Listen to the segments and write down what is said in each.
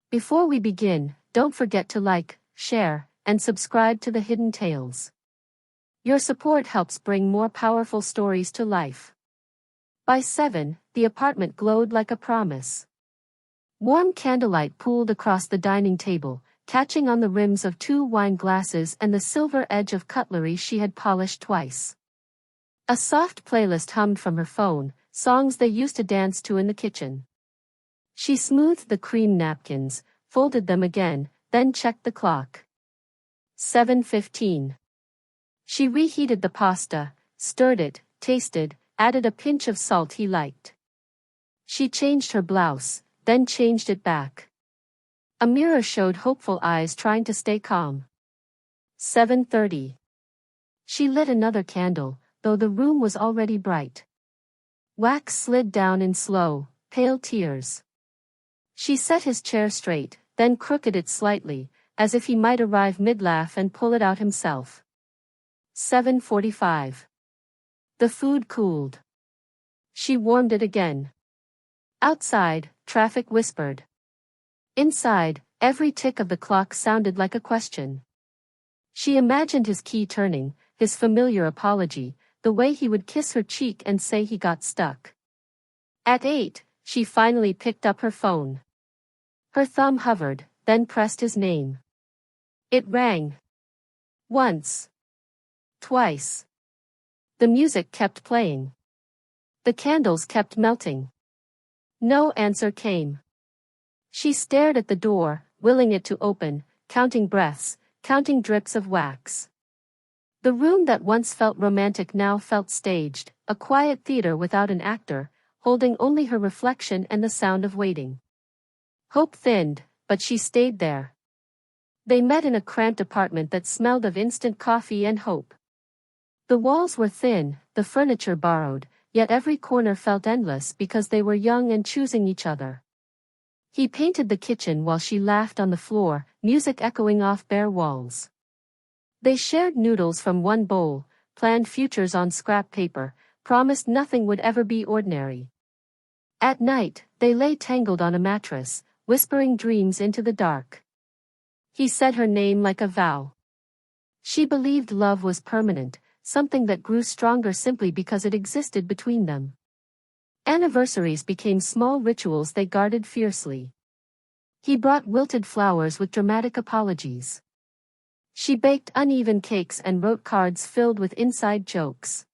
Before we begin, don't forget to like, share, and subscribe to the Hidden Tales. Your support helps bring more powerful stories to life. By 7, the apartment glowed like a promise. Warm candlelight pooled across the dining table, catching on the rims of 2 wine glasses and the silver edge of cutlery she had polished twice. A soft playlist hummed from her phone, songs they used to dance to in the kitchen. She smoothed the cream napkins, folded them again, then checked the clock. 7:15. She reheated the pasta, stirred it, tasted, added a pinch of salt he liked. She changed her blouse, then changed it back. A mirror showed hopeful eyes trying to stay calm. 7:30. She lit another candle, though the room was already bright. Wax slid down in slow, pale tears. She set his chair straight, then crooked it slightly, as if he might arrive mid-laugh and pull it out himself. 7:45. The food cooled. She warmed it again. Outside, traffic whispered. Inside, every tick of the clock sounded like a question. She imagined his key turning, his familiar apology, the way he would kiss her cheek and say he got stuck. At 8, she finally picked up her phone. Her thumb hovered, then pressed his name. It rang. Once. Twice. The music kept playing. The candles kept melting. No answer came. She stared at the door, willing it to open, counting breaths, counting drips of wax. The room that once felt romantic now felt staged, a quiet theater without an actor, holding only her reflection and the sound of waiting. Hope thinned, but she stayed there. They met in a cramped apartment that smelled of instant coffee and hope. The walls were thin, the furniture borrowed, yet every corner felt endless because they were young and choosing each other. He painted the kitchen while she laughed on the floor, music echoing off bare walls. They shared noodles from one bowl, planned futures on scrap paper, promised nothing would ever be ordinary. At night, they lay tangled on a mattress, whispering dreams into the dark. He said her name like a vow. She believed love was permanent, something that grew stronger simply because it existed between them. Anniversaries became small rituals they guarded fiercely. He brought wilted flowers with dramatic apologies. She baked uneven cakes and wrote cards filled with inside jokes.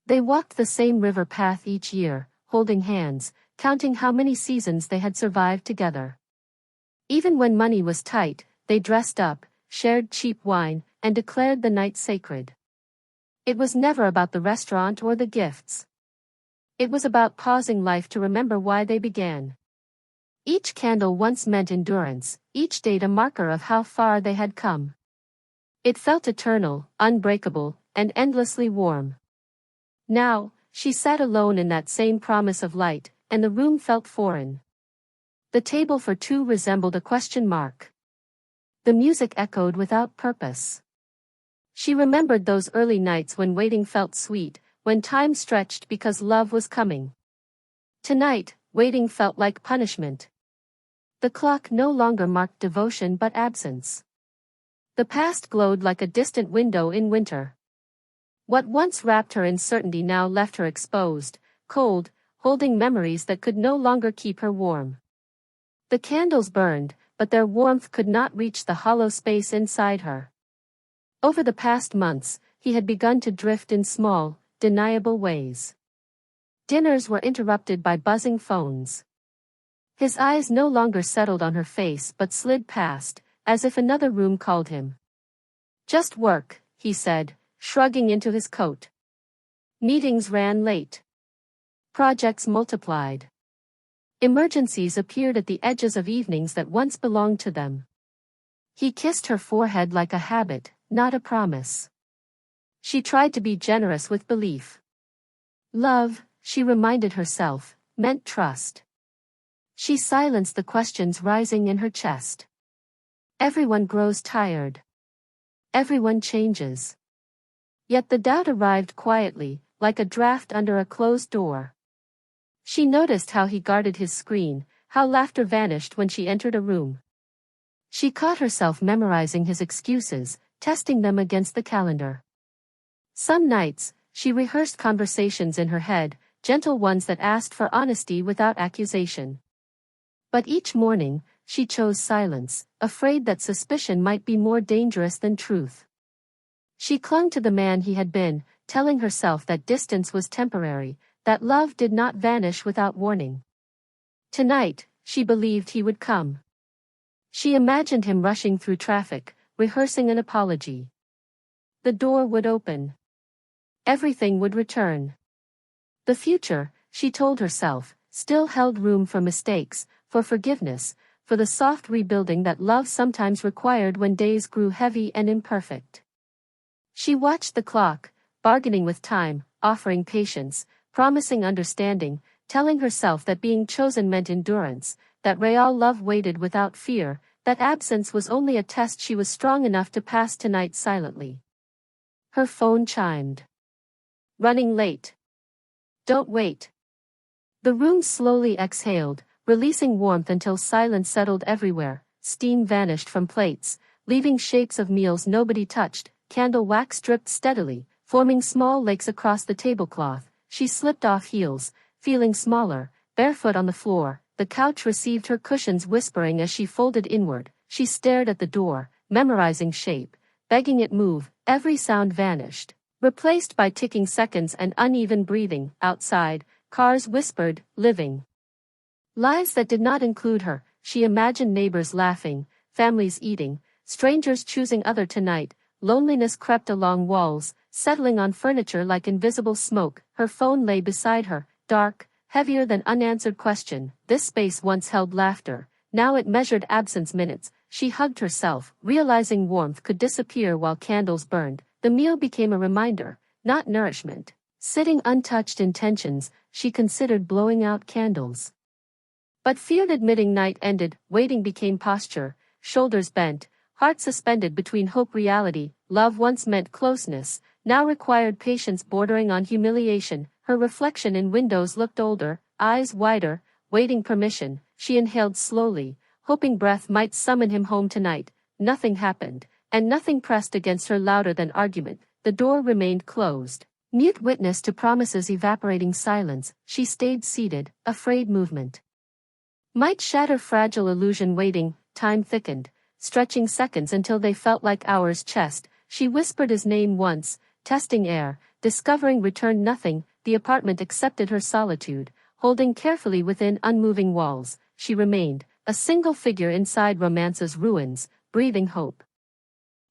They walked the same river path each year, holding hands, counting how many seasons they had survived together. Even when money was tight, they dressed up, shared cheap wine, and declared the night sacred. It was never about the restaurant or the gifts. It was about pausing life to remember why they began. Each candle once meant endurance, each date a marker of how far they had come. It felt eternal, unbreakable, and endlessly warm. Now, she sat alone in that same promise of light, and the room felt foreign. The table for 2 resembled a question mark. The music echoed without purpose. She remembered those early nights when waiting felt sweet, when time stretched because love was coming. Tonight, waiting felt like punishment. The clock no longer marked devotion but absence. The past glowed like a distant window in winter. What once wrapped her in certainty now left her exposed, cold, holding memories that could no longer keep her warm. The candles burned, but their warmth could not reach the hollow space inside her. Over the past months, he had begun to drift in small, deniable ways. Dinners were interrupted by buzzing phones. His eyes no longer settled on her face but slid past, as if another room called him. Just work, he said, shrugging into his coat. Meetings ran late. Projects multiplied. Emergencies appeared at the edges of evenings that once belonged to them. He kissed her forehead like a habit, not a promise. She tried to be generous with belief. Love, she reminded herself, meant trust. She silenced the questions rising in her chest. Everyone grows tired. Everyone changes. Yet the doubt arrived quietly, like a draft under a closed door. She noticed how he guarded his screen, how laughter vanished when she entered a room. She caught herself memorizing his excuses, testing them against the calendar. Some nights, she rehearsed conversations in her head, gentle ones that asked for honesty without accusation. But each morning, she chose silence, afraid that suspicion might be more dangerous than truth. She clung to the man he had been, telling herself that distance was temporary, that love did not vanish without warning. Tonight, she believed he would come. She imagined him rushing through traffic, rehearsing an apology. The door would open. Everything would return. The future, she told herself, still held room for mistakes, for forgiveness, for the soft rebuilding that love sometimes required when days grew heavy and imperfect. She watched the clock, bargaining with time, offering patience, promising understanding, telling herself that being chosen meant endurance, that real love waited without fear, that absence was only a test she was strong enough to pass tonight silently. Her phone chimed. Running late. Don't wait. The room slowly exhaled, releasing warmth until silence settled everywhere. Steam vanished from plates, leaving shapes of meals nobody touched. Candle wax dripped steadily, forming small lakes across the tablecloth. She slipped off heels, feeling smaller, barefoot on the floor. The couch received her cushions whispering as she folded inward. She stared at the door, memorizing shape, begging it move. Every sound vanished, replaced by ticking seconds and uneven breathing. Outside, cars whispered, living lives that did not include her. She imagined neighbors laughing, families eating, strangers choosing other tonight. Loneliness crept along walls, settling on furniture like invisible smoke. Her phone lay beside her, dark, heavier than unanswered question. This space once held laughter, now it measured absence minutes. She hugged herself, realizing warmth could disappear while candles burned. The meal became a reminder, not nourishment. Sitting untouched in tensions, she considered blowing out candles. But feared admitting night ended. Waiting became posture, shoulders bent, heart suspended between hope reality. Love once meant closeness, now required patience bordering on humiliation. Her reflection in windows looked older, eyes wider, waiting permission. She inhaled slowly, hoping breath might summon him home tonight. Nothing happened, and nothing pressed against her louder than argument. The door remained closed. Mute witness to promises evaporating silence, she stayed seated, afraid movement might shatter fragile illusion. Waiting, time thickened, stretching seconds until they felt like hours. Chest, she whispered his name once, testing air, discovering returned nothing. The apartment accepted her solitude, holding carefully within unmoving walls. She remained, a single figure inside romance's ruins, breathing hope.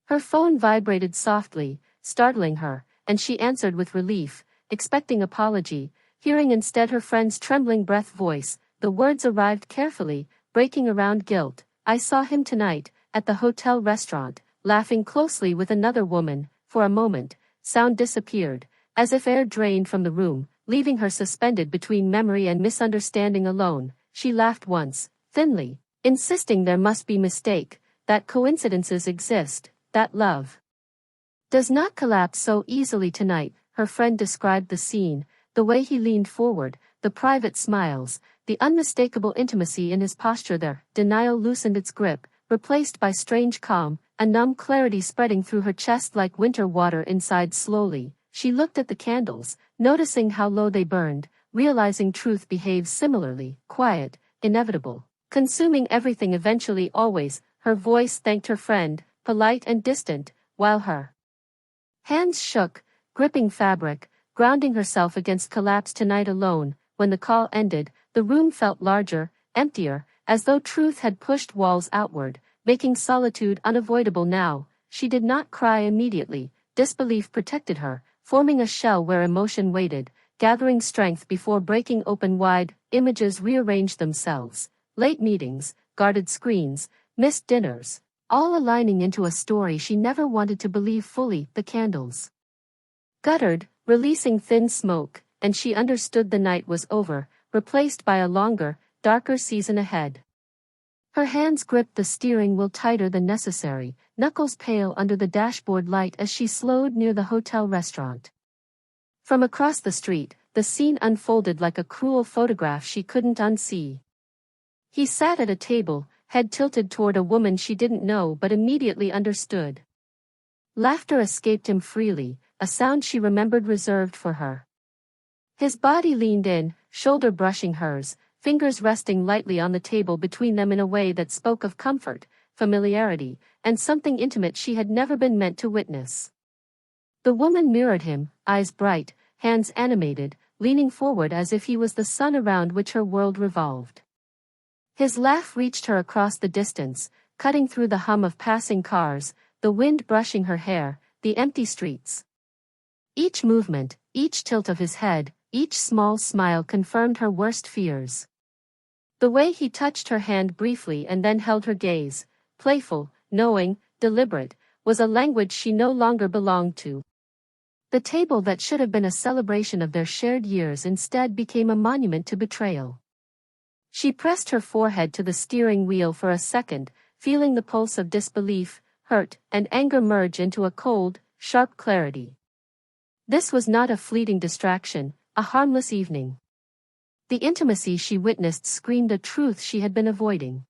Her phone vibrated softly, startling her, and she answered with relief, expecting apology, hearing instead her friend's trembling breath voice. The words arrived carefully, breaking around guilt. I saw him tonight, at the hotel restaurant, laughing closely with another woman. For a moment, sound disappeared, as if air drained from the room, leaving her suspended between memory and misunderstanding alone. She laughed once, thinly, insisting there must be mistake, that coincidences exist, that love does not collapse so easily tonight. Her friend described the scene, the way he leaned forward, the private smiles, the unmistakable intimacy in his posture there. Denial loosened its grip, replaced by strange calm, a numb clarity spreading through her chest like winter water inside. Slowly, she looked at the candles, noticing how low they burned, realizing truth behaves similarly, quiet, inevitable, consuming everything eventually always. Her voice thanked her friend, polite and distant, while her hands shook, gripping fabric, grounding herself against collapse. Tonight alone, when the call ended, the room felt larger, emptier, as though truth had pushed walls outward, making solitude unavoidable now. She did not cry immediately. Disbelief protected her, forming a shell where emotion waited, gathering strength before breaking open wide. Images rearranged themselves. Late meetings, guarded screens, missed dinners, all aligning into a story she never wanted to believe fully. The candles guttered, releasing thin smoke, and she understood the night was over, replaced by a longer, darker season ahead. Her hands gripped the steering wheel tighter than necessary, knuckles pale under the dashboard light as she slowed near the hotel restaurant. From across the street, the scene unfolded like a cruel photograph she couldn't unsee. He sat at a table, head tilted toward a woman she didn't know but immediately understood. Laughter escaped him freely, a sound she remembered reserved for her. His body leaned in, shoulder brushing hers, fingers resting lightly on the table between them in a way that spoke of comfort, familiarity, and something intimate she had never been meant to witness. The woman mirrored him, eyes bright, hands animated, leaning forward as if he was the sun around which her world revolved. His laugh reached her across the distance, cutting through the hum of passing cars, the wind brushing her hair, the empty streets. Each movement, each tilt of his head, each small smile confirmed her worst fears. The way he touched her hand briefly and then held her gaze, playful, knowing, deliberate, was a language she no longer belonged to. The table that should have been a celebration of their shared years instead became a monument to betrayal. She pressed her forehead to the steering wheel for a second, feeling the pulse of disbelief, hurt, and anger merge into a cold, sharp clarity. This was not a fleeting distraction, a harmless evening. The intimacy she witnessed screamed a truth she had been avoiding.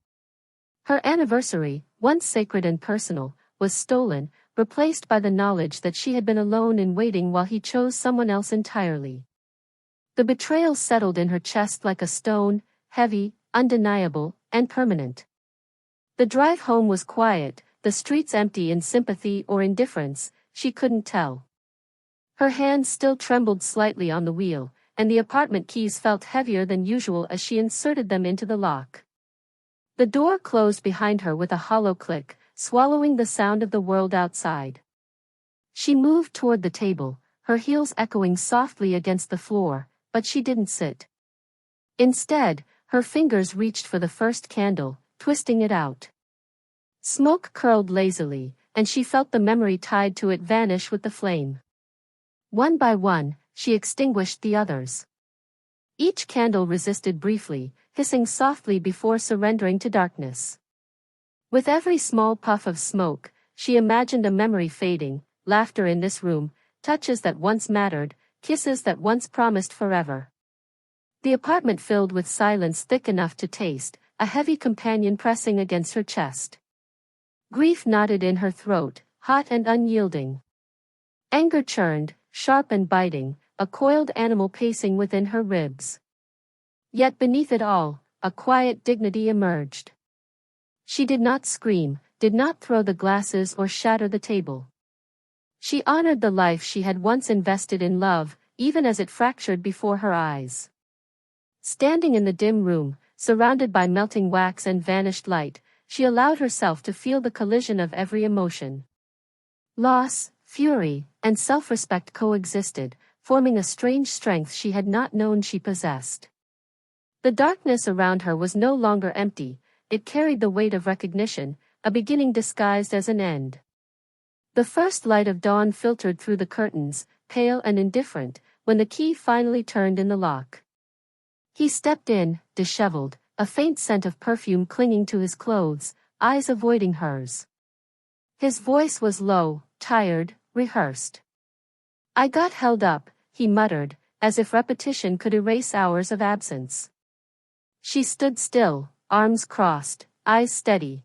Her anniversary, once sacred and personal, was stolen, replaced by the knowledge that she had been alone in waiting while he chose someone else entirely. The betrayal settled in her chest like a stone, heavy, undeniable, and permanent. The drive home was quiet, the streets empty in sympathy or indifference, she couldn't tell. Her hands still trembled slightly on the wheel, and the apartment keys felt heavier than usual as she inserted them into the lock. The door closed behind her with a hollow click, swallowing the sound of the world outside. She moved toward the table, her heels echoing softly against the floor, but she didn't sit. Instead, her fingers reached for the first candle, twisting it out. Smoke curled lazily, and she felt the memory tied to it vanish with the flame. One by one, she extinguished the others. Each candle resisted briefly, hissing softly before surrendering to darkness. With every small puff of smoke, she imagined a memory fading, laughter in this room, touches that once mattered, kisses that once promised forever. The apartment filled with silence thick enough to taste, a heavy companion pressing against her chest. Grief knotted in her throat, hot and unyielding. Anger churned, sharp and biting, a coiled animal pacing within her ribs. Yet beneath it all, a quiet dignity emerged. She did not scream, did not throw the glasses or shatter the table. She honored the life she had once invested in love, even as it fractured before her eyes. Standing in the dim room, surrounded by melting wax and vanished light, she allowed herself to feel the collision of every emotion. Loss, fury, and self-respect coexisted, forming a strange strength she had not known she possessed. The darkness around her was no longer empty, it carried the weight of recognition, a beginning disguised as an end. The first light of dawn filtered through the curtains, pale and indifferent, when the key finally turned in the lock. He stepped in, disheveled, a faint scent of perfume clinging to his clothes, eyes avoiding hers. His voice was low, tired, rehearsed. "I got held up," he muttered, as if repetition could erase hours of absence. She stood still, arms crossed, eyes steady.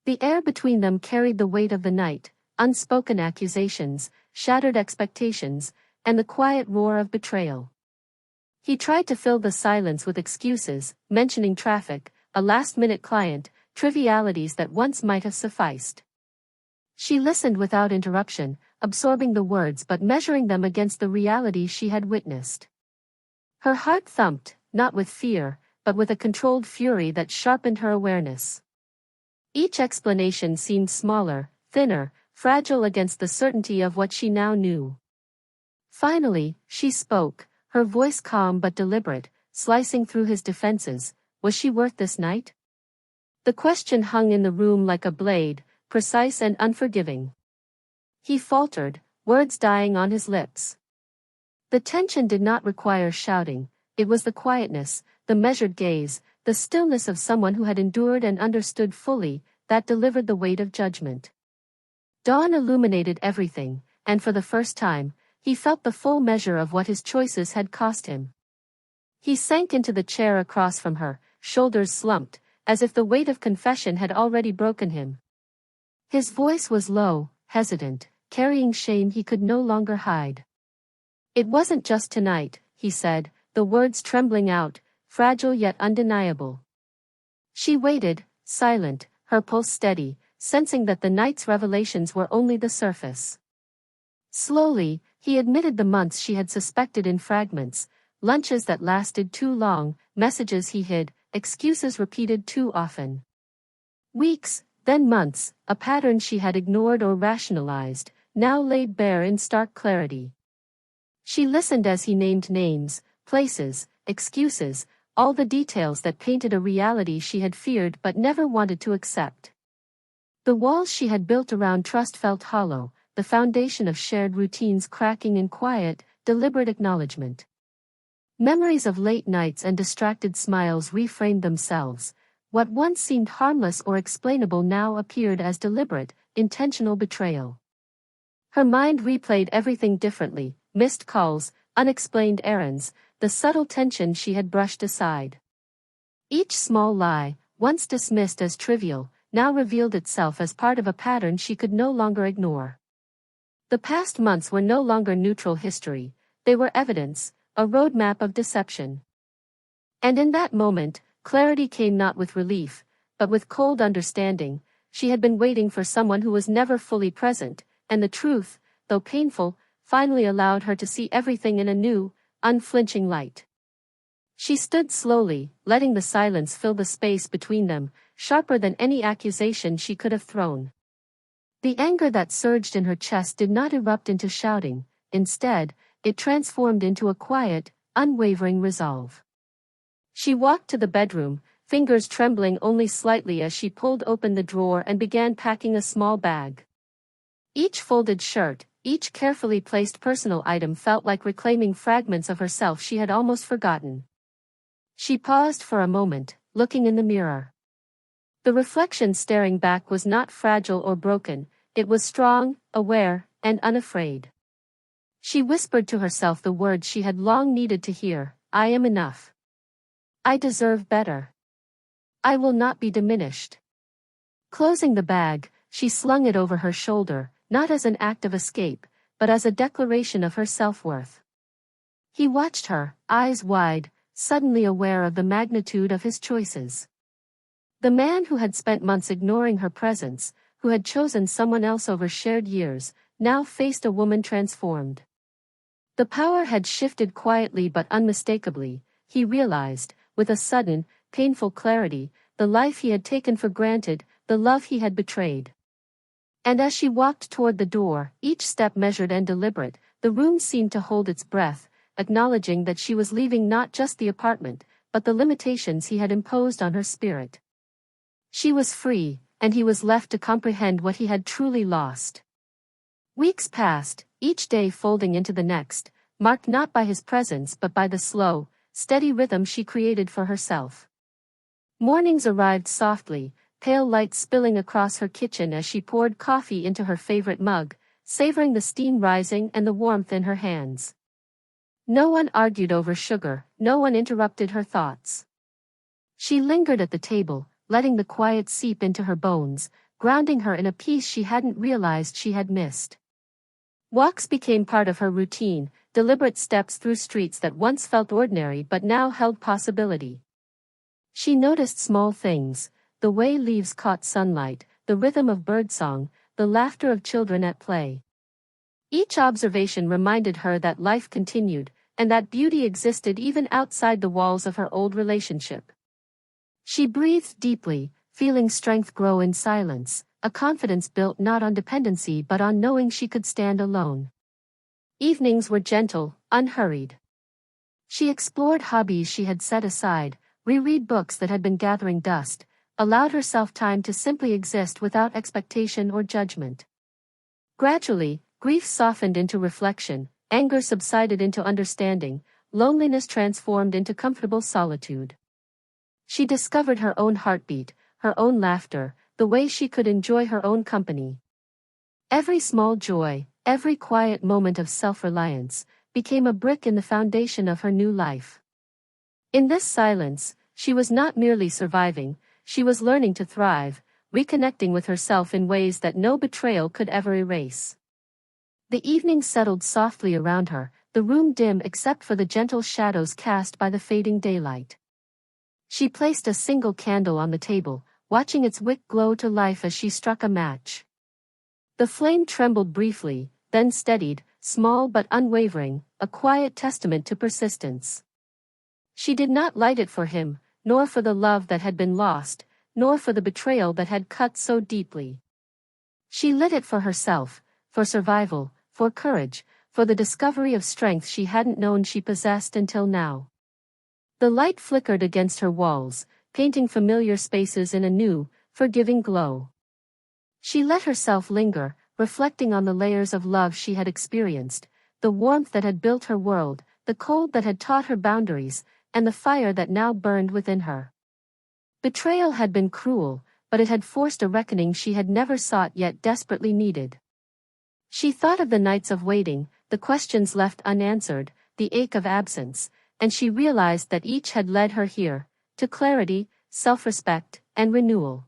The air between them carried the weight of the night, unspoken accusations, shattered expectations, and the quiet roar of betrayal. He tried to fill the silence with excuses, mentioning traffic, a last-minute client, trivialities that once might have sufficed. She listened without interruption, absorbing the words but measuring them against the reality she had witnessed. Her heart thumped, not with fear, but with a controlled fury that sharpened her awareness. Each explanation seemed smaller, thinner, fragile against the certainty of what she now knew. Finally, she spoke, her voice calm but deliberate, slicing through his defenses. Was she worth this night? The question hung in the room like a blade, precise and unforgiving. He faltered, words dying on his lips. The tension did not require shouting, it was the quietness, the measured gaze, the stillness of someone who had endured and understood fully, that delivered the weight of judgment. Dawn illuminated everything, and for the first time, he felt the full measure of what his choices had cost him. He sank into the chair across from her, shoulders slumped, as if the weight of confession had already broken him. His voice was low, hesitant, carrying shame he could no longer hide. "It wasn't just tonight," he said, the words trembling out, fragile yet undeniable. She waited, silent, her pulse steady, sensing that the night's revelations were only the surface. Slowly, he admitted the months she had suspected in fragments, lunches that lasted too long, messages he hid, excuses repeated too often. Weeks, then months, a pattern she had ignored or rationalized, now laid bare in stark clarity. She listened as he named names, places, excuses, all the details that painted a reality she had feared but never wanted to accept. The walls she had built around trust felt hollow, the foundation of shared routines cracking in quiet, deliberate acknowledgement. Memories of late nights and distracted smiles reframed themselves. What once seemed harmless or explainable now appeared as deliberate, intentional betrayal. Her mind replayed everything differently, missed calls, unexplained errands, the subtle tension she had brushed aside. Each small lie, once dismissed as trivial, now revealed itself as part of a pattern she could no longer ignore. The past months were no longer neutral history, they were evidence, a roadmap of deception. And in that moment, clarity came not with relief, but with cold understanding. She had been waiting for someone who was never fully present, and the truth, though painful, finally allowed her to see everything in a new, unflinching light. She stood slowly, letting the silence fill the space between them, sharper than any accusation she could have thrown. The anger that surged in her chest did not erupt into shouting, instead, it transformed into a quiet, unwavering resolve. She walked to the bedroom, fingers trembling only slightly as she pulled open the drawer and began packing a small bag. Each folded shirt, each carefully placed personal item felt like reclaiming fragments of herself she had almost forgotten. She paused for a moment, looking in the mirror. The reflection staring back was not fragile or broken, it was strong, aware, and unafraid. She whispered to herself the words she had long needed to hear, "I am enough. I deserve better. I will not be diminished." Closing the bag, she slung it over her shoulder, not as an act of escape, but as a declaration of her self-worth. He watched her, eyes wide, suddenly aware of the magnitude of his choices. The man who had spent months ignoring her presence, who had chosen someone else over shared years, now faced a woman transformed. The power had shifted quietly but unmistakably, he realized, with a sudden, painful clarity, the life he had taken for granted, the love he had betrayed. And as she walked toward the door, each step measured and deliberate, the room seemed to hold its breath, acknowledging that she was leaving not just the apartment, but the limitations he had imposed on her spirit. She was free, and he was left to comprehend what he had truly lost. Weeks passed, each day folding into the next, marked not by his presence but by the slow, steady rhythm she created for herself. Mornings arrived softly, pale light spilling across her kitchen as she poured coffee into her favorite mug, savoring the steam rising and the warmth in her hands. No one argued over sugar, no one interrupted her thoughts. She lingered at the table, letting the quiet seep into her bones, grounding her in a peace she hadn't realized she had missed. Walks became part of her routine, deliberate steps through streets that once felt ordinary but now held possibility. She noticed small things, the way leaves caught sunlight, the rhythm of birdsong, the laughter of children at play. Each observation reminded her that life continued, and that beauty existed even outside the walls of her old relationship. She breathed deeply, feeling strength grow in silence, a confidence built not on dependency but on knowing she could stand alone. Evenings were gentle, unhurried. She explored hobbies she had set aside, reread books that had been gathering dust, allowed herself time to simply exist without expectation or judgment. Gradually, grief softened into reflection, anger subsided into understanding, loneliness transformed into comfortable solitude. She discovered her own heartbeat, her own laughter, the way she could enjoy her own company. Every small joy, every quiet moment of self-reliance, became a brick in the foundation of her new life. In this silence, she was not merely surviving, she was learning to thrive, reconnecting with herself in ways that no betrayal could ever erase. The evening settled softly around her, the room dim except for the gentle shadows cast by the fading daylight. She placed a single candle on the table, watching its wick glow to life as she struck a match. The flame trembled briefly, then steadied, small but unwavering, a quiet testament to persistence. She did not light it for him, nor for the love that had been lost, nor for the betrayal that had cut so deeply. She lit it for herself, for survival, for courage, for the discovery of strength she hadn't known she possessed until now. The light flickered against her walls, painting familiar spaces in a new, forgiving glow. She let herself linger, reflecting on the layers of love she had experienced, the warmth that had built her world, the cold that had taught her boundaries, and the fire that now burned within her. Betrayal had been cruel, but it had forced a reckoning she had never sought yet desperately needed. She thought of the nights of waiting, the questions left unanswered, the ache of absence, and she realized that each had led her here, to clarity, self-respect, and renewal.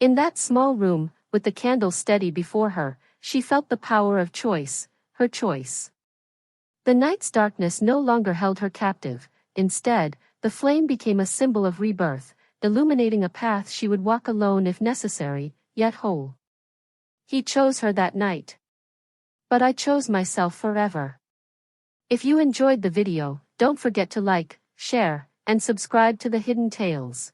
In that small room, with the candle steady before her, she felt the power of choice, her choice. The night's darkness no longer held her captive, instead, the flame became a symbol of rebirth, illuminating a path she would walk alone if necessary, yet whole. He chose her that night. But I chose myself forever. If you enjoyed the video, don't forget to like, share, and subscribe to the Hidden Tales.